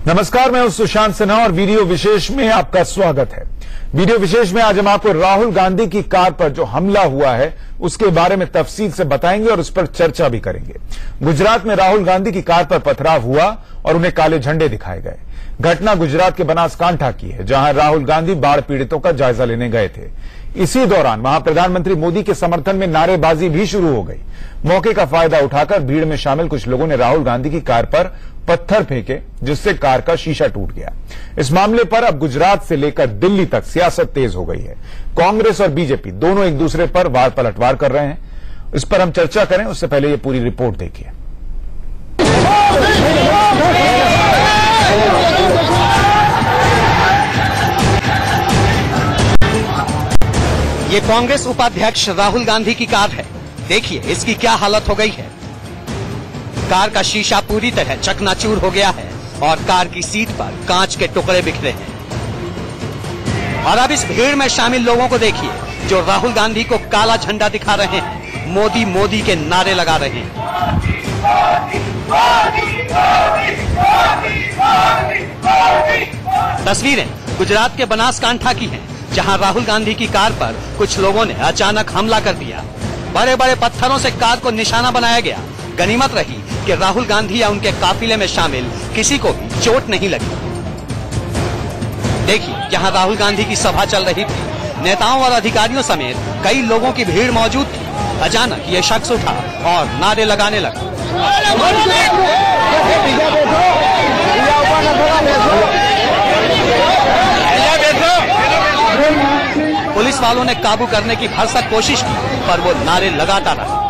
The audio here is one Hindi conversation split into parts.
नमस्कार, मैं हूं सुशांत सिन्हा और वीडियो विशेष में आपका स्वागत है। वीडियो विशेष में आज हम आपको राहुल गांधी की कार पर जो हमला हुआ है उसके बारे में तफसील से बताएंगे और उस पर चर्चा भी करेंगे। गुजरात में राहुल गांधी की कार पर पथराव हुआ और उन्हें काले झंडे दिखाए गए। घटना गुजरात के बनासकांठा की है, जहां राहुल गांधी बाढ़ पीड़ितों का जायजा लेने गए थे। इसी दौरान वहां प्रधानमंत्री मोदी के समर्थन में नारेबाजी भी शुरू हो गई। मौके का फायदा उठाकर भीड़ में शामिल कुछ लोगों ने राहुल गांधी की कार पर पत्थर फेंके, जिससे कार का शीशा टूट गया। इस मामले पर अब गुजरात से लेकर दिल्ली तक सियासत तेज हो गई है। कांग्रेस और बीजेपी दोनों एक दूसरे पर वार पलटवार कर रहे हैं। इस पर हम चर्चा करें उससे पहले ये पूरी रिपोर्ट देखिए। ये कांग्रेस उपाध्यक्ष राहुल गांधी की कार है। देखिए इसकी क्या हालत हो गई है। कार का शीशा पूरी तरह चकनाचूर हो गया है और कार की सीट पर कांच के टुकड़े बिखरे हैं। और अब इस भीड़ में शामिल लोगों को देखिए जो राहुल गांधी को काला झंडा दिखा रहे हैं, मोदी मोदी के नारे लगा रहे हैं। तस्वीरें गुजरात के बनासकांठा की हैं, जहां राहुल गांधी की कार पर कुछ लोगों ने अचानक हमला कर दिया। बड़े बड़े पत्थरों से कार को निशाना बनाया गया। गनीमत रही कि राहुल गांधी या उनके काफिले में शामिल किसी को भी चोट नहीं लगी। देखिए यहाँ राहुल गांधी की सभा चल रही थी। नेताओं और अधिकारियों समेत कई लोगों की भीड़ मौजूद थी। अचानक ये शख्स उठा और नारे लगाने लगा। पुलिस वालों ने काबू करने की भरसक कोशिश की, पर वो नारे लगाता रहा।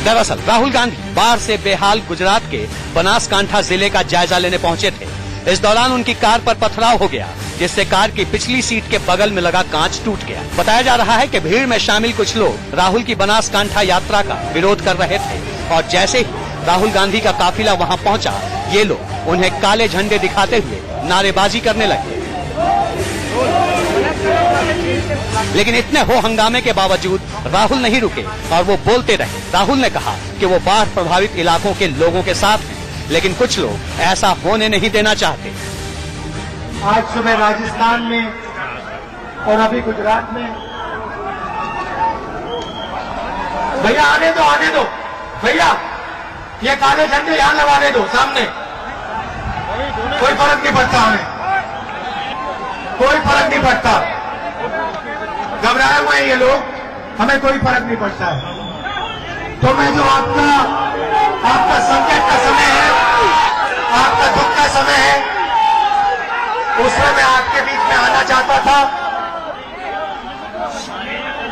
दरअसल राहुल गांधी बाढ़ से बेहाल गुजरात के बनासकांठा जिले का जायजा लेने पहुंचे थे। इस दौरान उनकी कार पर पथराव हो गया, जिससे कार की पिछली सीट के बगल में लगा कांच टूट गया। बताया जा रहा है कि भीड़ में शामिल कुछ लोग राहुल की बनासकांठा यात्रा का विरोध कर रहे थे और जैसे ही राहुल गांधी का काफिला वहां पहुंचा, ये लोग उन्हें काले झंडे दिखाते हुए नारेबाजी करने लगे। लेकिन इतने हो हंगामे के बावजूद राहुल नहीं रुके और वो बोलते रहे। राहुल ने कहा कि वो बाढ़ प्रभावित इलाकों के लोगों के साथ हैं, लेकिन कुछ लोग ऐसा होने नहीं देना चाहते। आज सुबह राजस्थान में और अभी गुजरात में, भैया आने दो भैया, ये काले झंडे यहाँ लगाने दो सामने। कोई फर्क नहीं पड़ता, हमें कोई फर्क नहीं पड़ता। घबराए हुए हैं ये लोग, हमें कोई फर्क नहीं पड़ता है। तो मैं जो आपका संकट का समय है, आपका दुख का समय है, उसमें मैं आपके बीच में आना चाहता था।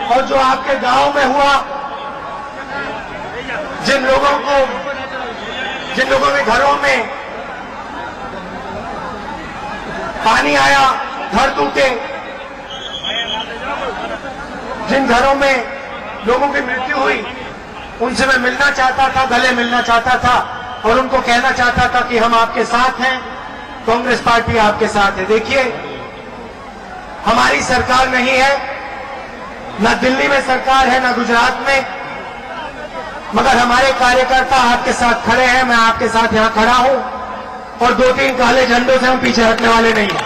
और जो आपके गांव में हुआ, जिन लोगों के घरों में पानी आया, घर टूटे, जिन घरों में लोगों की मृत्यु हुई, उनसे मैं मिलना चाहता था, गले मिलना चाहता था और उनको कहना चाहता था कि हम आपके साथ हैं, कांग्रेस पार्टी आपके साथ है। देखिए, हमारी सरकार नहीं है, न दिल्ली में सरकार है, न गुजरात में, मगर हमारे कार्यकर्ता आपके साथ खड़े हैं। मैं आपके साथ यहां खड़ा हूं और 2-3 काले झंडों से हम पीछे हटने वाले नहीं हैं।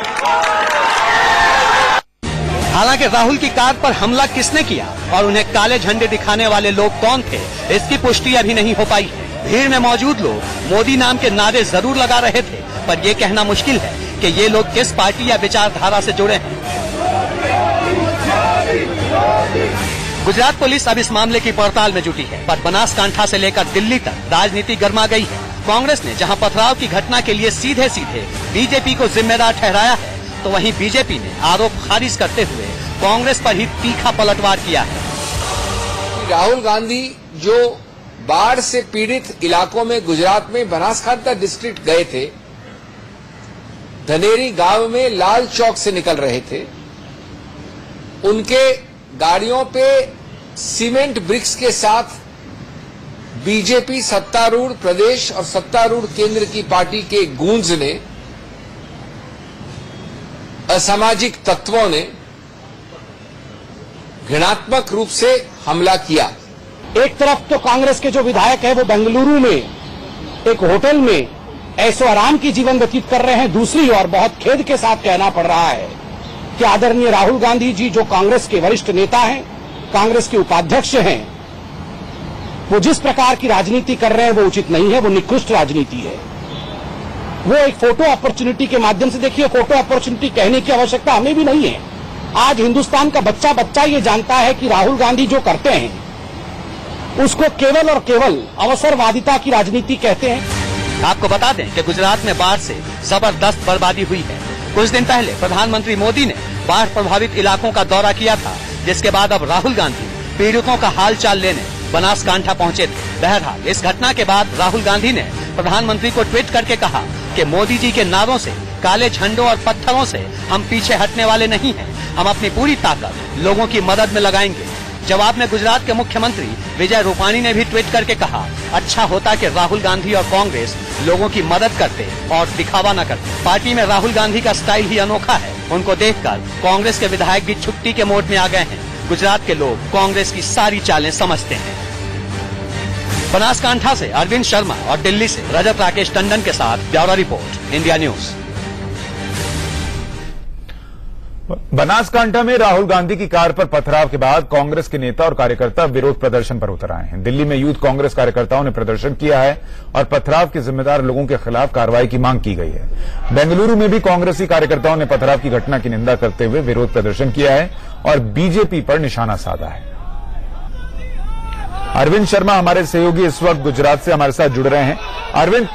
हालांकि राहुल की कार पर हमला किसने किया और उन्हें काले झंडे दिखाने वाले लोग कौन थे, इसकी पुष्टि अभी नहीं हो पाई है। भीड़ में मौजूद लोग मोदी नाम के नारे जरूर लगा रहे थे, पर यह कहना मुश्किल है कि ये लोग किस पार्टी या विचारधारा से जुड़े हैं। गुजरात पुलिस अब इस मामले की पड़ताल में जुटी है, पर बनासकांठा से लेकर दिल्ली तक राजनीति गर्मा गई है। कांग्रेस ने जहां पथराव की घटना के लिए सीधे सीधे बीजेपी को जिम्मेदार ठहराया है, तो वहीं बीजेपी ने आरोप खारिज करते हुए कांग्रेस पर ही तीखा पलटवार किया है। राहुल गांधी जो बाढ़ से पीड़ित इलाकों में गुजरात में बनासकांठा डिस्ट्रिक्ट गए थे, धनेरी गांव में लाल चौक से निकल रहे थे, उनके गाड़ियों पे सीमेंट ब्रिक्स के साथ बीजेपी सत्तारूढ़ प्रदेश और सत्तारूढ़ केंद्र की पार्टी के गूंज ने, असामाजिक तत्वों ने घृणात्मक रूप से हमला किया। एक तरफ तो कांग्रेस के जो विधायक है वो बेंगलुरु में एक होटल में ऐसो आराम की जीवन व्यतीत कर रहे हैं, दूसरी ओर बहुत खेद के साथ कहना पड़ रहा है कि आदरणीय राहुल गांधी जी जो कांग्रेस के वरिष्ठ नेता हैं, कांग्रेस के उपाध्यक्ष हैं, वो जिस प्रकार की राजनीति कर रहे हैं वो उचित नहीं है, वो निकृष्ट राजनीति है। वो एक फोटो अपॉर्चुनिटी के माध्यम से, देखिए फोटो अपॉर्चुनिटी कहने की आवश्यकता हमें भी नहीं है। आज हिंदुस्तान का बच्चा बच्चा ये जानता है कि राहुल गांधी जो करते हैं उसको केवल और केवल अवसरवादिता की राजनीति कहते हैं। आपको बता दें कि गुजरात में बाढ़ से जबरदस्त बर्बादी हुई है। कुछ दिन पहले प्रधानमंत्री मोदी ने बाढ़ प्रभावित इलाकों का दौरा किया था, जिसके बाद अब राहुल गांधी पीड़ितों का हालचाल लेने बनासकांठा पहुंचे थे। बहरहाल इस घटना के बाद राहुल गांधी ने प्रधानमंत्री को ट्वीट करके कहा कि मोदी जी के नारों से, काले झंडों और पत्थरों से हम पीछे हटने वाले नहीं हैं। हम अपनी पूरी ताकत लोगों की मदद में लगाएंगे। जवाब में गुजरात के मुख्यमंत्री विजय रूपाणी ने भी ट्वीट करके कहा, अच्छा होता कि राहुल गांधी और कांग्रेस लोगों की मदद करते और दिखावा न करते। पार्टी में राहुल गांधी का स्टाइल ही अनोखा है। उनको देखकर कांग्रेस के विधायक भी छुट्टी के मोड में आ गए हैं। गुजरात के लोग कांग्रेस की सारी चालें समझते हैं। बनासकांठा से अरविंद शर्मा और दिल्ली से रजत राकेश टंडन के साथ bureau report, India news. Banaskantha में राहुल गांधी की कार पर पथराव के बाद कांग्रेस के नेता और कार्यकर्ता विरोध प्रदर्शन पर उतर आए हैं। दिल्ली में यूथ कांग्रेस कार्यकर्ताओं ने प्रदर्शन किया है और पथराव के जिम्मेदार लोगों के खिलाफ कार्रवाई की मांग की गई है। बेंगलुरु में भी कांग्रेसी कार्यकर्ताओं ने पथराव की घटना की निंदा करते हुए विरोध प्रदर्शन किया है और बीजेपी पर निशाना साधा है। अरविंद शर्मा हमारे सहयोगी इस वक्त गुजरात से हमारे साथ जुड़ रहे हैं। अरविंद,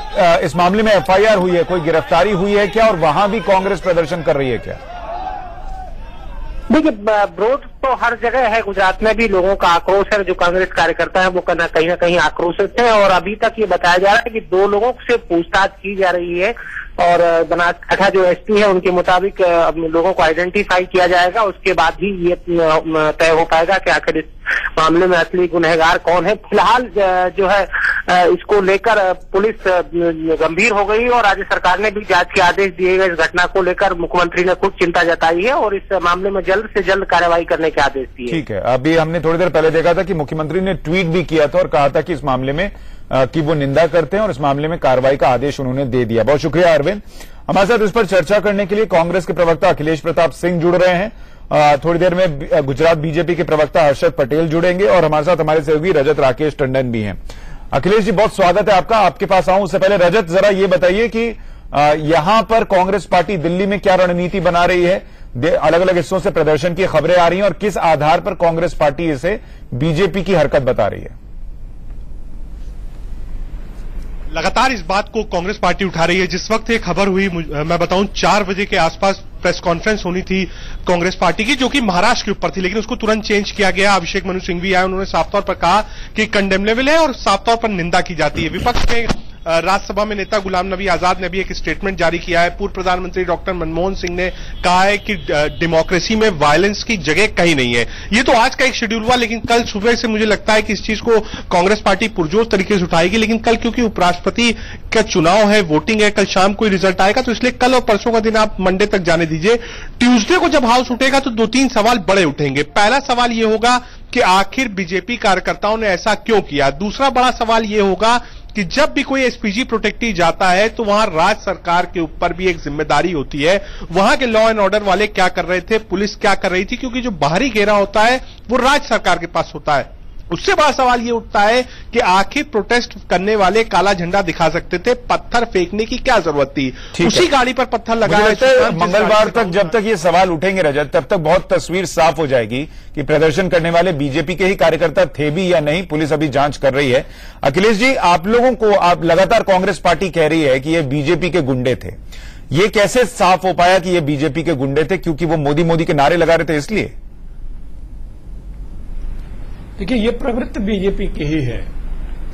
इस मामले में एफआईआर हुई है, कोई गिरफ्तारी हुई है क्या और वहां भी कांग्रेस प्रदर्शन कर रही है क्या? देखिए, विरोध तो हर जगह है। गुजरात में भी लोगों का आक्रोश है। जो कांग्रेस कार्यकर्ता है वो कहीं ना कहीं आक्रोशित है और अभी तक ये बताया जा रहा है कि 2 लोगों से पूछताछ की जा रही है और बनासकांठा जो एसपी है उनके मुताबिक लोगों को आइडेंटिफाई किया जाएगा। उसके बाद ही ये तय हो पाएगा कि आखिर इस मामले में असली गुनहगार कौन है। फिलहाल जो है इसको लेकर पुलिस गंभीर हो गई और राज्य सरकार ने भी जांच के आदेश दिए गए। इस घटना को लेकर मुख्यमंत्री ने खुद चिंता जताई है और इस मामले में जल्द से जल्द कार्रवाई करने के आदेश दिए। ठीक है, अभी हमने थोड़ी देर पहले देखा था कि मुख्यमंत्री ने ट्वीट भी किया था और कहा था कि इस मामले में कि वो निंदा करते हैं और इस मामले में कार्रवाई का आदेश उन्होंने दे दिया। बहुत शुक्रिया अरविंद। हमारे साथ इस पर चर्चा करने के लिए कांग्रेस के प्रवक्ता अखिलेश प्रताप सिंह जुड़ रहे हैं। थोड़ी देर में गुजरात बीजेपी के प्रवक्ता हर्षद पटेल जुड़ेंगे और हमारे साथ हमारे सहयोगी रजत राकेश टंडन भी हैं। अखिलेश जी, बहुत स्वागत है आपका। आपके पास आऊं उससे पहले रजत, जरा ये बताइए कि यहां पर कांग्रेस पार्टी दिल्ली में क्या रणनीति बना रही है? अलग अलग हिस्सों से प्रदर्शन की खबरें आ रही हैं और किस आधार पर कांग्रेस पार्टी इसे बीजेपी की हरकत बता रही है? लगातार इस बात को कांग्रेस पार्टी उठा रही है। जिस वक्त ये खबर हुई, मैं बताऊं 4 बजे के आसपास प्रेस कॉन्फ्रेंस होनी थी कांग्रेस पार्टी की, जो कि महाराष्ट्र के ऊपर थी, लेकिन उसको तुरंत चेंज किया गया। अभिषेक मनु सिंह भी आए, उन्होंने साफ तौर पर कहा कि कंडेमनेबल है और साफ तौर पर निंदा की जाती है। विपक्ष में राज्यसभा में नेता गुलाम नबी आजाद ने भी एक स्टेटमेंट जारी किया है। पूर्व प्रधानमंत्री डॉक्टर मनमोहन सिंह ने कहा है कि डेमोक्रेसी में वायलेंस की जगह कहीं नहीं है। ये तो आज का एक शेड्यूल हुआ, लेकिन कल सुबह से मुझे लगता है कि इस चीज को कांग्रेस पार्टी पुरजोर तरीके से उठाएगी। लेकिन कल क्योंकि उपराष्ट्रपति का चुनाव है, वोटिंग है, कल शाम को रिजल्ट आएगा, तो इसलिए कल और परसों का दिन आप मंडे तक जाने दीजिए। ट्यूसडे को जब हाउस उठेगा तो 2-3 सवाल बड़े उठेंगे। पहला सवाल ये होगा कि आखिर बीजेपी कार्यकर्ताओं ने ऐसा क्यों किया। दूसरा बड़ा सवाल ये होगा कि जब भी कोई एसपीजी प्रोटेक्टी जाता है तो वहां राज्य सरकार के ऊपर भी एक जिम्मेदारी होती है। वहां के लॉ एंड ऑर्डर वाले क्या कर रहे थे, पुलिस क्या कर रही थी, क्योंकि जो बाहरी घेरा होता है वो राज्य सरकार के पास होता है। उससे बड़ा सवाल ये उठता है कि आखिर प्रोटेस्ट करने वाले काला झंडा दिखा सकते थे, पत्थर फेंकने की क्या जरूरत थी? उसी गाड़ी पर पत्थर लगाया। मंगलवार तक जब तक ये सवाल उठेंगे रजत, तब तक बहुत तस्वीर साफ हो जाएगी कि प्रदर्शन करने वाले बीजेपी के ही कार्यकर्ता थे भी या नहीं। पुलिस अभी जांच कर रही है। अखिलेश जी, आप लोगों को, आप लगातार कांग्रेस पार्टी कह रही है कि ये बीजेपी के गुंडे थे। ये कैसे साफ हो पाया कि ये बीजेपी के गुंडे थे? क्योंकि वो मोदी मोदी के नारे लगा रहे थे इसलिए? देखिए, ये प्रवृत्ति बीजेपी की ही है।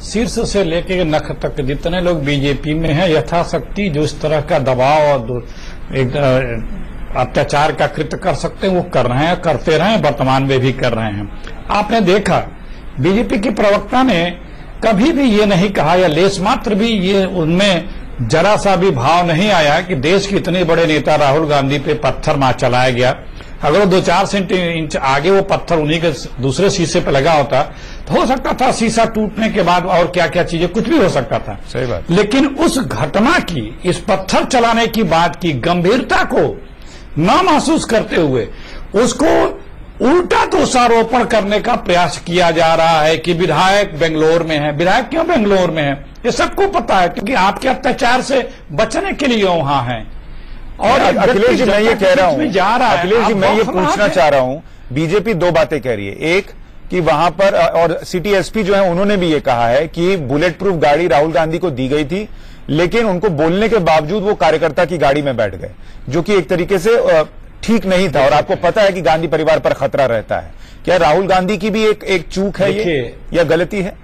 शीर्ष से लेकर नख तक जितने लोग बीजेपी में हैं, यथाशक्ति जो इस तरह का दबाव और अत्याचार का कृत्य कर सकते हैं वो कर रहे हैं, करते रहे, वर्तमान में भी कर रहे हैं। आपने देखा बीजेपी के प्रवक्ता ने कभी भी ये नहीं कहा या लेश मात्र भी ये उनमें जरा सा भी भाव नहीं आया कि देश के इतने बड़े नेता राहुल गांधी पे पत्थर मार चलाया गया। अगर वो 2-4 इंच आगे वो पत्थर उन्हीं के दूसरे शीशे पे लगा होता तो हो सकता था शीशा टूटने के बाद और क्या क्या चीजें कुछ भी हो सकता था। सही बात। लेकिन उस घटना की, इस पत्थर चलाने की बात की गंभीरता को न महसूस करते हुए उसको उल्टा दोषारोपण करने का प्रयास किया जा रहा है कि विधायक बेंगलोर में है। विधायक क्यों बेंगलोर में है ये सबको पता है, क्योंकि आपके अत्याचार से बचने के लिए वहां है। और अखिलेश जी मैं ये कह रहा हूं, अखिलेश जी मैं ये पूछना चाह रहा हूं, बीजेपी दो बातें कह रही है। एक कि वहां पर, और सिटी एसपी जो है उन्होंने भी ये कहा है कि बुलेट प्रूफ गाड़ी राहुल गांधी को दी गई थी, लेकिन उनको बोलने के बावजूद वो कार्यकर्ता की गाड़ी में बैठ गए, जो कि एक तरीके से ठीक नहीं था। और आपको पता है कि गांधी परिवार पर खतरा रहता है। क्या राहुल गांधी की भी एक चूक है ये, या गलती है?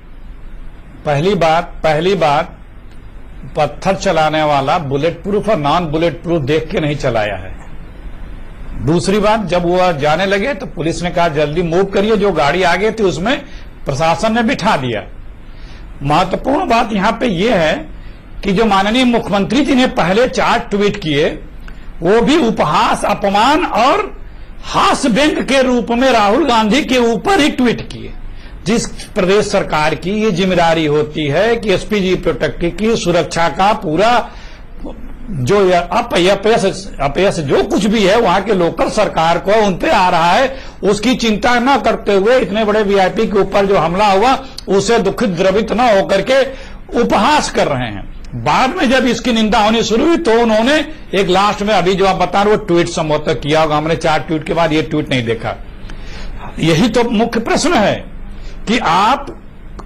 पहली बात पत्थर चलाने वाला बुलेट प्रूफ और नॉन बुलेट प्रूफ देख के नहीं चलाया है। दूसरी बात, जब वो जाने लगे तो पुलिस ने कहा जल्दी मूव करिए, जो गाड़ी आगे थी उसमें प्रशासन ने बिठा दिया। महत्वपूर्ण बात यहां पे ये है कि जो माननीय मुख्यमंत्री जी ने पहले 4 ट्वीट किए, वो भी उपहास, अपमान और हास्य व्यंग के रूप में राहुल गांधी के ऊपर ही ट्वीट किए। जिस प्रदेश सरकार की ये जिम्मेदारी होती है कि एसपीजी प्रोटेक्टिव की सुरक्षा का पूरा जो अपयश जो कुछ भी है वहां के लोकल सरकार को उन पे आ रहा है, उसकी चिंता न करते हुए इतने बड़े वीआईपी के ऊपर जो हमला हुआ उसे दुखित द्रवित न होकर के उपहास कर रहे हैं। बाद में जब इसकी निंदा होनी शुरू हुई तो उन्होंने एक लास्ट में अभी जो आप बता रहे वो ट्वीट संभवतः किया होगा, हमने 4 ट्वीट के बाद ये ट्वीट नहीं देखा। यही तो मुख्य प्रश्न है कि आप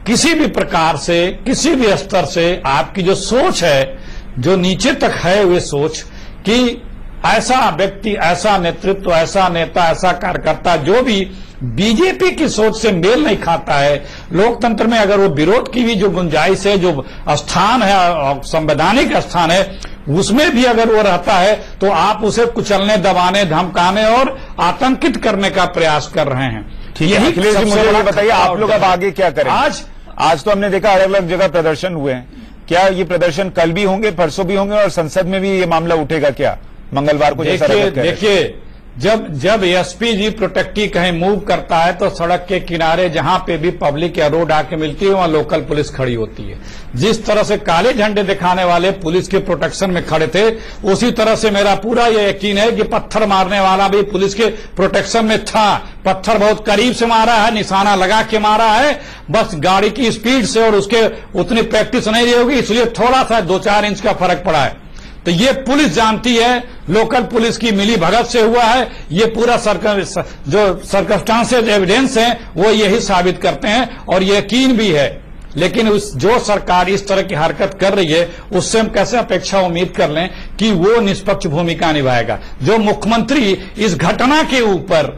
किसी भी प्रकार से, किसी भी स्तर से आपकी जो सोच है, जो नीचे तक है वे सोच कि ऐसा व्यक्ति, ऐसा नेतृत्व, ऐसा नेता, ऐसा कार्यकर्ता जो भी बीजेपी की सोच से मेल नहीं खाता है, लोकतंत्र में अगर वो विरोध की भी जो गुंजाइश है, जो स्थान है, संवैधानिक स्थान है, उसमें भी अगर वो रहता है तो आप उसे कुचलने, दबाने, धमकाने और आतंकित करने का प्रयास कर रहे हैं। यही अखिलेश जी मुझे ये बताइए, आप लोग अब आगे क्या करें? आज तो हमने देखा अलग अलग जगह प्रदर्शन हुए हैं, क्या ये प्रदर्शन कल भी होंगे, परसों भी होंगे, और संसद में भी ये मामला उठेगा क्या मंगलवार को? देखिए जब एसपीजी प्रोटेक्टिव कहीं मूव करता है तो सड़क के किनारे जहां पे भी पब्लिक या रोड आके मिलती है वहां लोकल पुलिस खड़ी होती है। जिस तरह से काले झंडे दिखाने वाले पुलिस के प्रोटेक्शन में खड़े थे, उसी तरह से मेरा पूरा ये यकीन है कि पत्थर मारने वाला भी पुलिस के प्रोटेक्शन में था। पत्थर बहुत करीब से मारा है, निशाना लगा के मारा है, बस गाड़ी की स्पीड से और उसके उतनी प्रैक्टिस नहीं रही होगी, इसलिए थोड़ा सा 2-4 इंच का फर्क पड़ा है। तो ये पुलिस जानती है, लोकल पुलिस की मिली भगत से हुआ है। ये पूरा जो सर्कमस्टांसेस एविडेंस है वो यही साबित करते हैं और यकीन भी है। लेकिन जो सरकार इस तरह की हरकत कर रही है उससे हम कैसे अपेक्षा उम्मीद कर लें कि वो निष्पक्ष भूमिका निभाएगा। जो मुख्यमंत्री इस घटना के ऊपर,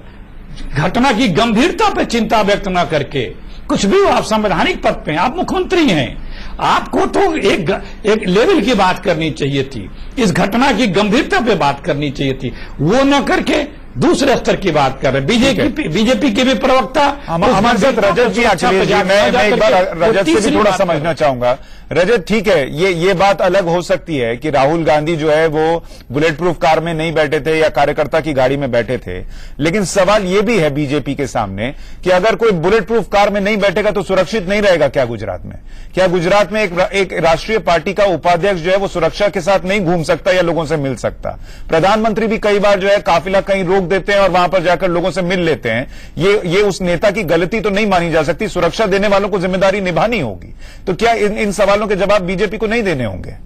घटना की गंभीरता पर चिंता व्यक्त न करके, कुछ भी आप संवैधानिक पद पे हैं, आप मुख्यमंत्री हैं, आपको तो एक लेवल की बात करनी चाहिए थी, इस घटना की गंभीरता पे बात करनी चाहिए थी, वो न करके दूसरे स्तर की बात कर रहे हैं। बीजेपी के भी प्रवक्ता हमारे साथ रजत जी, अखिलेश जी, मैं एक बार रजत से भी थोड़ा समझना चाहूंगा। रजत, ठीक है, ये बात अलग हो सकती है कि राहुल गांधी जो है वो बुलेट प्रूफ कार में नहीं बैठे थे या कार्यकर्ता की गाड़ी में बैठे थे, लेकिन सवाल ये भी है बीजेपी के सामने कि अगर कोई बुलेट प्रूफ कार में नहीं बैठेगा तो सुरक्षित नहीं रहेगा क्या गुजरात में? क्या गुजरात में एक राष्ट्रीय पार्टी का उपाध्यक्ष जो है वो सुरक्षा के साथ नहीं घूम सकता या लोगों से मिल सकता? प्रधानमंत्री भी कई बार जो है काफिला कहीं रोक देते हैं और वहां पर जाकर लोगों से मिल लेते हैं। ये उस नेता की गलती तो नहीं मानी जा सकती, सुरक्षा देने वालों को जिम्मेदारी निभानी होगी। तो क्या इन सवालों के जवाब बीजेपी को नहीं देने होंगे?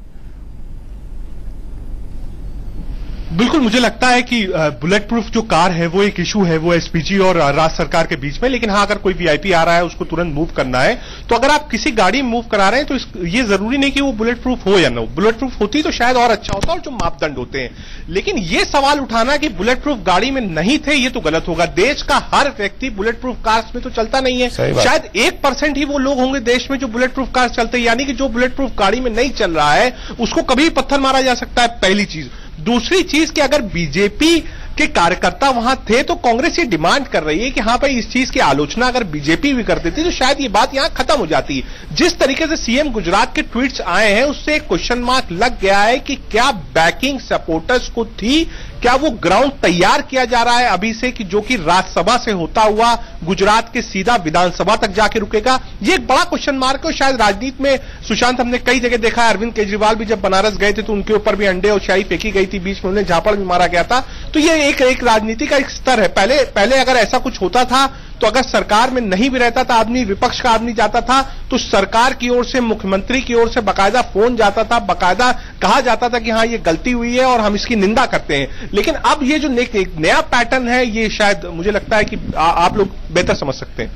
बिल्कुल, मुझे लगता है कि बुलेट प्रूफ जो कार है वो एक इशू है, वो एसपीजी और राज्य सरकार के बीच में। लेकिन हाँ, अगर कोई वीआईपी आ रहा है उसको तुरंत मूव करना है, तो अगर आप किसी गाड़ी में मूव करा रहे हैं तो ये जरूरी नहीं कि वो बुलेट प्रूफ हो या ना हो। बुलेट प्रूफ होती तो शायद और अच्छा होता और जो मापदंड होते हैं। लेकिन ये सवाल उठाना कि बुलेट प्रूफ गाड़ी में नहीं थे, ये तो गलत होगा। देश का हर व्यक्ति बुलेट प्रूफ कार्स में तो चलता नहीं है, शायद 1% ही वो लोग होंगे देश में जो बुलेट प्रूफ कार्स चलते हैं। यानी कि जो बुलेट प्रूफ गाड़ी में नहीं चल रहा है उसको कभी पत्थर मारा जा सकता है, पहली चीज। दूसरी चीज कि अगर बीजेपी के कार्यकर्ता वहां थे, तो कांग्रेस ये डिमांड कर रही है कि हाँ भाई, इस चीज की आलोचना अगर बीजेपी भी कर देती तो शायद ये बात यहां खत्म हो जाती। जिस तरीके से सीएम गुजरात के ट्वीट्स आए हैं, उससे एक क्वेश्चन मार्क लग गया है कि क्या बैकिंग सपोर्टर्स को थी, क्या वो ग्राउंड तैयार किया जा रहा है अभी से कि जो कि राज्यसभा से होता हुआ गुजरात के सीधा विधानसभा तक जाके रुकेगा। ये एक बड़ा क्वेश्चन मार्क है। शायद राजनीति में सुशांत, हमने कई जगह देखा है, अरविंद केजरीवाल भी जब बनारस गए थे तो उनके ऊपर भी अंडे और शाही फेंकी गई थी, बीच में उन्हें झापड़ भी मारा गया था। तो ये एक राजनीति का एक स्तर है। पहले अगर ऐसा कुछ होता था तो अगर सरकार में नहीं भी रहता था आदमी, विपक्ष का आदमी जाता था तो सरकार की ओर से, मुख्यमंत्री की ओर से बाकायदा फोन जाता था, बाकायदा कहा जाता था कि हाँ ये गलती हुई है और हम इसकी निंदा करते हैं। लेकिन अब ये जो एक नया पैटर्न है, ये शायद मुझे लगता है कि आप लोग बेहतर समझ सकते हैं।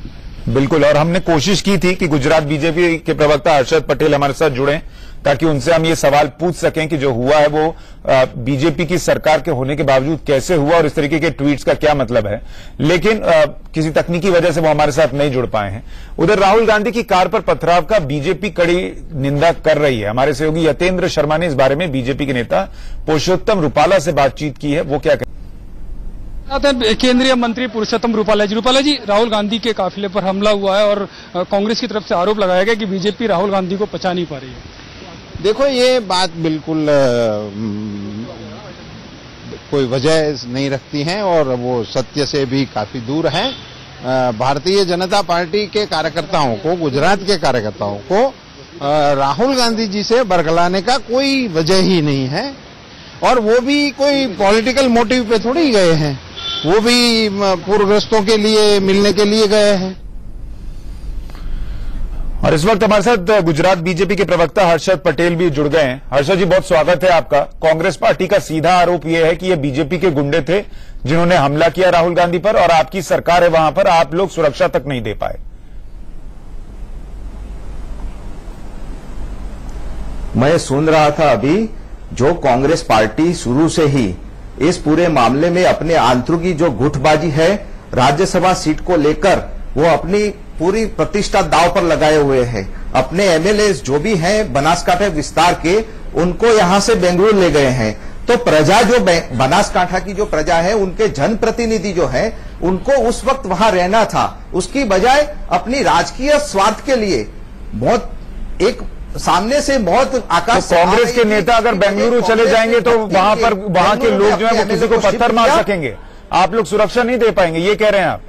बिल्कुल, और हमने कोशिश की थी कि गुजरात बीजेपी के प्रवक्ता हर्षद पटेल हमारे साथ जुड़े ताकि उनसे हम ये सवाल पूछ सकें कि जो हुआ है वो बीजेपी की सरकार के होने के बावजूद कैसे हुआ और इस तरीके के ट्वीट्स का क्या मतलब है, लेकिन किसी तकनीकी वजह से वो हमारे साथ नहीं जुड़ पाए हैं। उधर राहुल गांधी की कार पर पथराव का बीजेपी कड़ी निंदा कर रही है। हमारे सहयोगी यतेंद्र शर्मा ने इस बारे में बीजेपी के नेता पुरुषोत्तम रूपाला से बातचीत की है, वो क्या कहते हैं। केंद्रीय मंत्री पुरुषोत्तम रूपाला जी, राहुल गांधी के काफिले पर हमला हुआ है और कांग्रेस की तरफ से आरोप लगाया गया कि बीजेपी राहुल गांधी को पचा नहीं पा रही है। देखो, ये बात बिल्कुल कोई वजह नहीं रखती है और वो सत्य से भी काफी दूर है। भारतीय जनता पार्टी के कार्यकर्ताओं को, गुजरात के कार्यकर्ताओं को राहुल गांधी जी से बरगलाने का कोई वजह ही नहीं है और वो भी कोई पॉलिटिकल मोटिव पे थोड़ी गए हैं, वो भी पूर्वग्रस्तों के लिए मिलने के लिए गए हैं। और इस वक्त हमारे साथ गुजरात बीजेपी के प्रवक्ता हर्षद पटेल भी जुड़ गए हैं। हर्षद जी, बहुत स्वागत है आपका। कांग्रेस पार्टी का सीधा आरोप यह है कि ये बीजेपी के गुंडे थे जिन्होंने हमला किया राहुल गांधी पर और आपकी सरकार है वहां पर, आप लोग सुरक्षा तक नहीं दे पाए। मैं सुन रहा था अभी, जो कांग्रेस पार्टी शुरू से ही इस पूरे मामले में अपने आंतरिक जो गुटबाजी है राज्यसभा सीट को लेकर, वो अपनी पूरी प्रतिष्ठा दांव पर लगाए हुए हैं। अपने एमएलए जो भी हैं बनासकांठा विस्तार के, उनको यहां से बेंगलुरु ले गए हैं। तो प्रजा जो बनासकांठा की जो प्रजा है, उनके जनप्रतिनिधि जो है, उनको उस वक्त वहां रहना था, उसकी बजाय अपनी राजकीय स्वार्थ के लिए बहुत एक सामने से बहुत आकाश। तो कांग्रेस के नेता अगर बेंगलुरु चले जाएंगे तो वहां के लोग जो है वो किसी को पत्थर मार सकेंगे, आप लोग सुरक्षा नहीं दे पाएंगे, ये कह रहे हैं आप?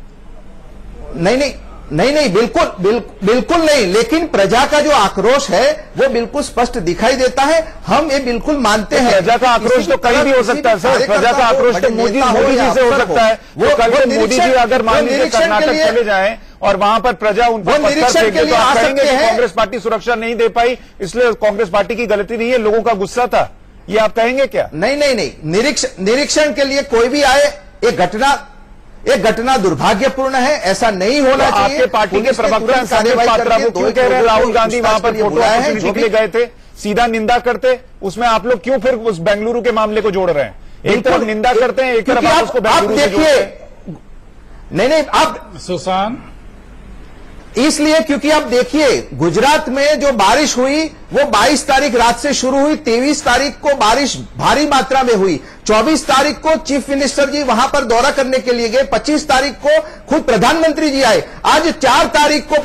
नहीं, बिल्कुल नहीं। लेकिन प्रजा का जो आक्रोश है वो बिल्कुल स्पष्ट दिखाई देता है। हम ये बिल्कुल मानते हैं। प्रजा का आक्रोश तो कहीं भी हो सकता है सर, प्रजा का आक्रोश तो मोदी जी से हो सकता है। वो कल को मोदी जी अगर मान लीजिए कर्नाटक चले जाएं और वहां पर प्रजा उनको पत्थर फेंके तो आप कहेंगे कि कांग्रेस पार्टी सुरक्षा नहीं दे पाई, इसलिए कांग्रेस पार्टी की गलती नहीं है, लोगों का गुस्सा था, ये आप कहेंगे क्या? नहीं, निरीक्षण के लिए कोई भी आए, एक घटना दुर्भाग्यपूर्ण है, ऐसा नहीं होना चाहिए। आपके पार्टी के प्रवक्ता संबित पात्रा वो क्यों कह रहे हैं राहुल गांधी वहां पर फोटो अपॉर्चुनिटी के लिए गए थे, सीधा निंदा करते, उसमें आप लोग क्यों फिर उस बेंगलुरु के मामले को जोड़ रहे हैं? एक तरफ निंदा करते हैं, एक तरफ आप उसको बेंगलुरु से जोड़ते हैं। नहीं, आप सुशांत, इसलिए क्योंकि आप देखिए गुजरात में जो बारिश हुई वो 22 तारीख रात से शुरू हुई, 23 तारीख को बारिश भारी मात्रा में हुई, 24 तारीख को चीफ मिनिस्टर जी वहां पर दौरा करने के लिए गए, 25 तारीख को खुद प्रधानमंत्री जी आए, आज 4 तारीख को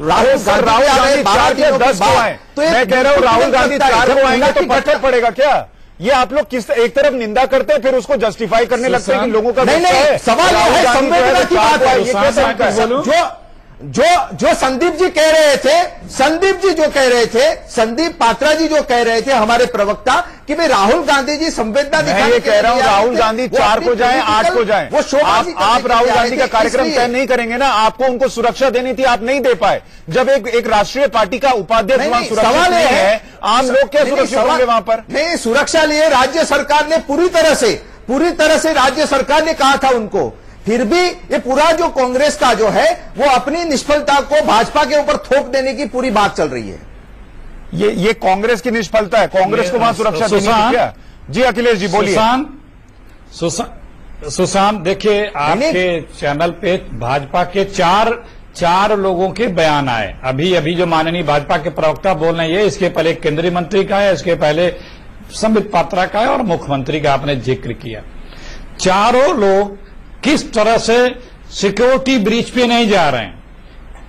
राहुल गांधी 10 को आए। तो मैं कह रहा हूं राहुल गांधी 4 को आएंगे तो फर्क पड़ेगा क्या? ये आप लोग किस एक तरफ निंदा करते हैं फिर उसको जस्टिफाई करने लगते हैं कि लोगों का नहीं, सवाल यह है, संवेदना की बात है, ये कैसे होता है? जो संदीप जी कह रहे थे, संदीप पात्रा जी जो कह रहे थे हमारे प्रवक्ता कि भाई राहुल गांधी जी संवेदना दिखाने के लिए, कह रहा हूं राहुल गांधी 4 को जाए 8 को जाए, आप राहुल गांधी का कार्यक्रम तय नहीं करेंगे ना, आपको उनको सुरक्षा देनी थी, आप नहीं दे पाए। जब एक राष्ट्रीय पार्टी का उपाध्यक्ष वहां सुरक्षित नहीं है, आम लोग क्या सुरक्षित होंगे वहां पर? नहीं, सुरक्षा लिए राज्य सरकार ने पूरी तरह से राज्य सरकार ने कहा था उनको, फिर भी ये पूरा जो कांग्रेस का जो है वो अपनी निष्फलता को भाजपा के ऊपर थोप देने की पूरी बात चल रही है। ये कांग्रेस की निष्फलता है, कांग्रेस को वहां सुरक्षा देनी है क्या? जी अखिलेश जी बोलिए। सुशांत, देखिए आपके चैनल पे भाजपा के चार लोगों के बयान आए, अभी जो माननीय भाजपा के प्रवक्ता बोल रहे हैं, इसके पहले केंद्रीय मंत्री का है, इसके पहले संबित पात्रा का है और मुख्यमंत्री का आपने जिक्र किया। चारों लोग किस तरह से सिक्योरिटी ब्रीच पे नहीं जा रहे हैं।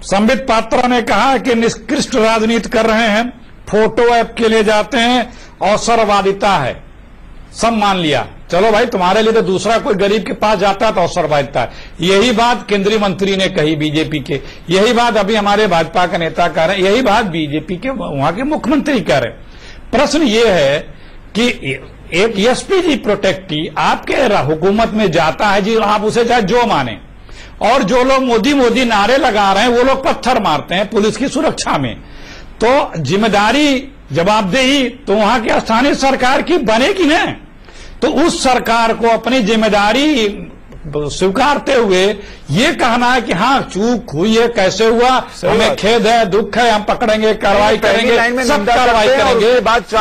संबित पात्रा ने कहा कि निष्कृष्ट राजनीति कर रहे हैं, फोटो ऐप के लिए जाते हैं, अवसरवादिता है, सब मान लिया। चलो भाई, तुम्हारे लिए तो दूसरा कोई गरीब के पास जाता है तो अवसरवादिता है। यही बात केंद्रीय मंत्री ने कही बीजेपी के, यही बात अभी हमारे भाजपा का नेता कह रहे हैं, यही बात बीजेपी के वहां के मुख्यमंत्री कह रहे हैं। प्रश्न ये है कि एक एसपीजी प्रोटेक्टी आपके हुकूमत में जाता है जी, आप उसे चाहे जो माने, और जो लोग मोदी मोदी नारे लगा रहे हैं वो लोग पत्थर मारते हैं पुलिस की सुरक्षा में। तो जिम्मेदारी, जवाबदेही तो वहां की स्थानीय सरकार की बनेगी ना। तो उस सरकार को अपनी जिम्मेदारी स्वीकारते हुए ये कहना है कि हाँ चूक हुई है, कैसे हुआ, हमें खेद है, दुख है, हम पकड़ेंगे, कार्रवाई करेंगे, सब कार्रवाई करेंगे।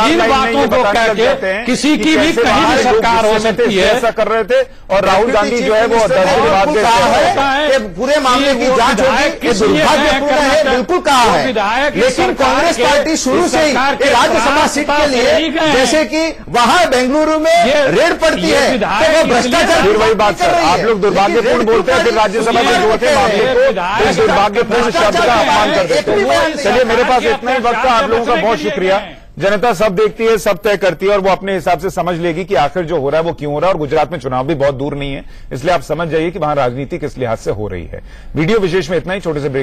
इन बातों को कह के किसी की भी कहीं भी सरकार हो सकती है, ऐसा कर रहे थे। और राहुल गांधी जो है वो पूरे मामले की जांच होगी, दुर्भाग्यपूर्ण है, बिल्कुल कहा है। लेकिन कांग्रेस पार्टी शुरू से ही राज्यसभा सीट के लिए, जैसे कि वहां बेंगलुरु में रेड पड़ती है तो वो भ्रष्टाचार, वही बात सर, आप लोग दुर्भाग्यपूर्ण बोलते हैं, फिर राज्यसभा में जोड़ते मामले को इस दुर्भाग्यपूर्ण शब्द का अपमान कर देते हैं। चलिए, मेरे पास इतना ही वक्त था। आप लोगों का बहुत शुक्रिया। जनता सब देखती है, सब तय करती है, और वो अपने हिसाब से समझ लेगी कि आखिर जो हो रहा है वो क्यों हो रहा है। और गुजरात में चुनाव भी बहुत दूर नहीं है, इसलिए आप समझ जाइए कि वहां राजनीति किस लिहाज से हो रही है। वीडियो विशेष में इतना ही, छोटे से ब्रेक